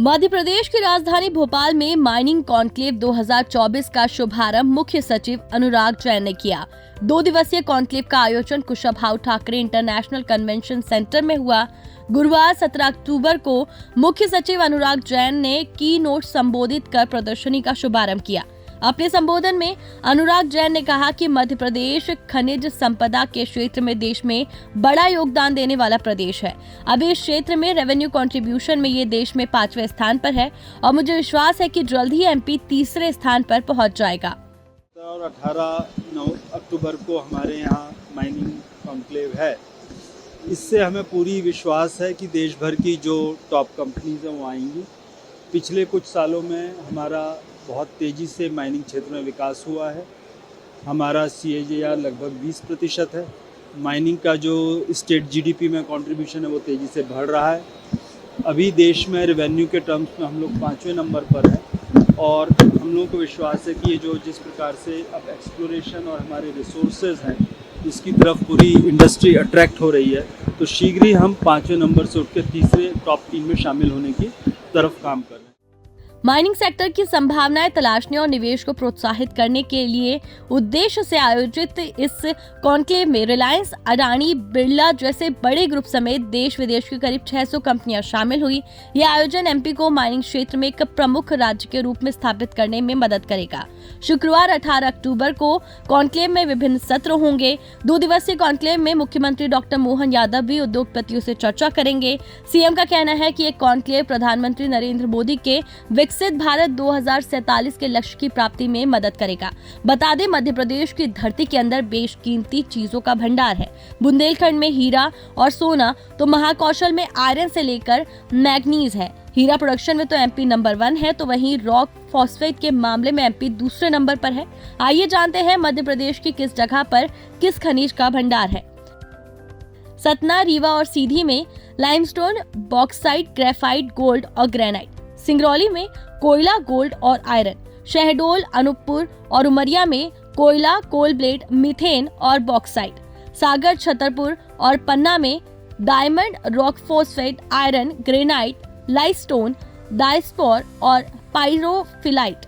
मध्य प्रदेश की राजधानी भोपाल में माइनिंग कॉन्क्लेव 2024 का शुभारंभ मुख्य सचिव अनुराग जैन ने किया। 2 दिवसीय कॉन्क्लेव का आयोजन Kushabhau Thackeray international convention centre में हुआ। गुरुवार 17 अक्टूबर को मुख्य सचिव अनुराग जैन ने की नोट संबोधित कर प्रदर्शनी का शुभारंभ किया। अपने संबोधन में अनुराग जैन ने कहा कि मध्य प्रदेश खनिज संपदा के क्षेत्र में देश में बड़ा योगदान देने वाला प्रदेश है। अभी इस क्षेत्र में रेवेन्यू कंट्रीब्यूशन में ये देश में 5वें स्थान पर है और मुझे विश्वास है कि जल्द ही एमपी 3रे स्थान पर पहुंच जाएगा। और 18 अक्टूबर को हमारे यहाँ माइनिंग कॉन्क्लेव है। इससे हमें पूरी विश्वास है कि देश भर की जो टॉप कंपनीज हैं वो आएंगी। पिछले कुछ सालों में हमारा बहुत तेज़ी से माइनिंग क्षेत्र में विकास हुआ है। हमारा CAGR लगभग 20% है। माइनिंग का जो स्टेट GDP में कंट्रीब्यूशन है वो तेज़ी से बढ़ रहा है। अभी देश में रेवेन्यू के टर्म्स में हम लोग 5वें नंबर पर हैं और हम लोगों को विश्वास है कि ये जो जिस प्रकार से अब एक्सप्लोरेशन और हमारे रिसोर्सेज हैं इसकी तरफ पूरी इंडस्ट्री अट्रैक्ट हो रही है, तो शीघ्र ही हम 5वें नंबर से उठ के 3रे टॉप 3 में शामिल होने की तरफ काम कर रहे हैं। माइनिंग सेक्टर की संभावनाएं तलाशने और निवेश को प्रोत्साहित करने के लिए उद्देश्य से आयोजित इस कॉन्क्लेव में रिलायंस, अडानी, बिरला जैसे बड़े ग्रुप समेत देश विदेश की करीब 600 कंपनियां शामिल हुई। यह आयोजन एमपी को माइनिंग क्षेत्र में एक प्रमुख राज्य के रूप में स्थापित करने में मदद करेगा। शुक्रवार 18 अक्टूबर को कॉन्क्लेव में विभिन्न सत्र होंगे। 2 दिवसीय कॉन्क्लेव में मुख्यमंत्री डॉक्टर मोहन यादव भी उद्योगपतियों से चर्चा करेंगे। सीएम का कहना है कि ये कॉन्क्लेव प्रधानमंत्री नरेंद्र मोदी के विकसित भारत 2047 के लक्ष्य की प्राप्ति में मदद करेगा। बता दें, मध्य प्रदेश की धरती के अंदर बेशकीमती चीजों का भंडार है। बुंदेलखंड में हीरा और सोना, तो महाकौशल में आयरन से लेकर मैग्नीज है। हीरा प्रोडक्शन में तो एमपी नंबर 1 है, तो वहीं रॉक फॉस्फेट के मामले में एमपी 2रे नंबर पर है। आइए जानते हैं मध्य प्रदेश की किस जगह पर किस खनिज का भंडार है। सतना, रीवा और सीधी में लाइमस्टोन, बॉक्साइट, ग्रेफाइट, गोल्ड और ग्रेनाइट। सिंगरौली में कोयला, गोल्ड और आयरन। शहडोल, अनूपपुर और उमरिया में कोयला, कोल ब्लेड, मीथेन और बॉक्साइट। सागर, छतरपुर और पन्ना में diamond, rock phosphate, iron, granite, limestone, diaspore और पाइरोफिलाइट।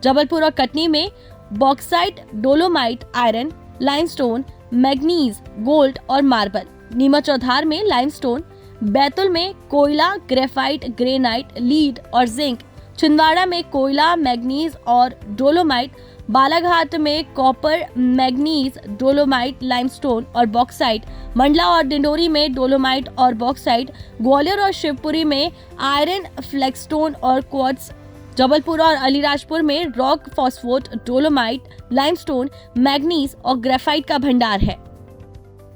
जबलपुर और कटनी में bauxite, dolomite, iron, limestone, manganese, gold और मार्बल। नीमच और धार में लाइमस्टोन। बैतुल में कोयला, ग्रेफाइट, ग्रेनाइट, लीड और जिंक। छिंदवाड़ा में कोयला, मैग्नीज और डोलोमाइट। बालाघाट में कॉपर, मैग्नीज, डोलोमाइट, लाइमस्टोन और बॉक्साइट। मंडला और डिंडोरी में डोलोमाइट और बॉक्साइट। ग्वालियर और शिवपुरी में आयरन, फ्लेक्सस्टोन और क्वार्ट्ज। जबलपुर और अलीराजपुर में rock phosphate, dolomite, limestone, manganese और ग्रेफाइट का भंडार है।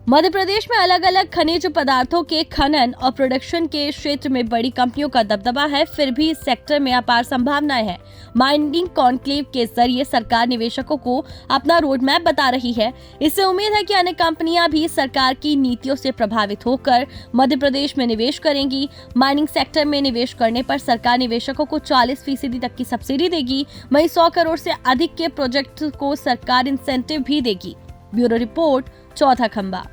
मध्य प्रदेश में अलग अलग खनिज पदार्थों के खनन और प्रोडक्शन के क्षेत्र में बड़ी कंपनियों का दबदबा है, फिर भी इस सेक्टर में अपार संभावनाएं हैं। माइनिंग कॉन्क्लेव के जरिए सरकार निवेशकों को अपना रोड मैप बता रही है। इससे उम्मीद है कि अन्य कंपनियां भी सरकार की नीतियों से प्रभावित होकर मध्य प्रदेश में निवेश करेंगी। माइनिंग सेक्टर में निवेश करने पर सरकार निवेशकों को 40% तक की सब्सिडी देगी। वहीं 100 करोड़ से अधिक के प्रोजेक्ट को सरकार इंसेंटिव भी देगी। ब्यूरो रिपोर्ट, चौथा खंबा।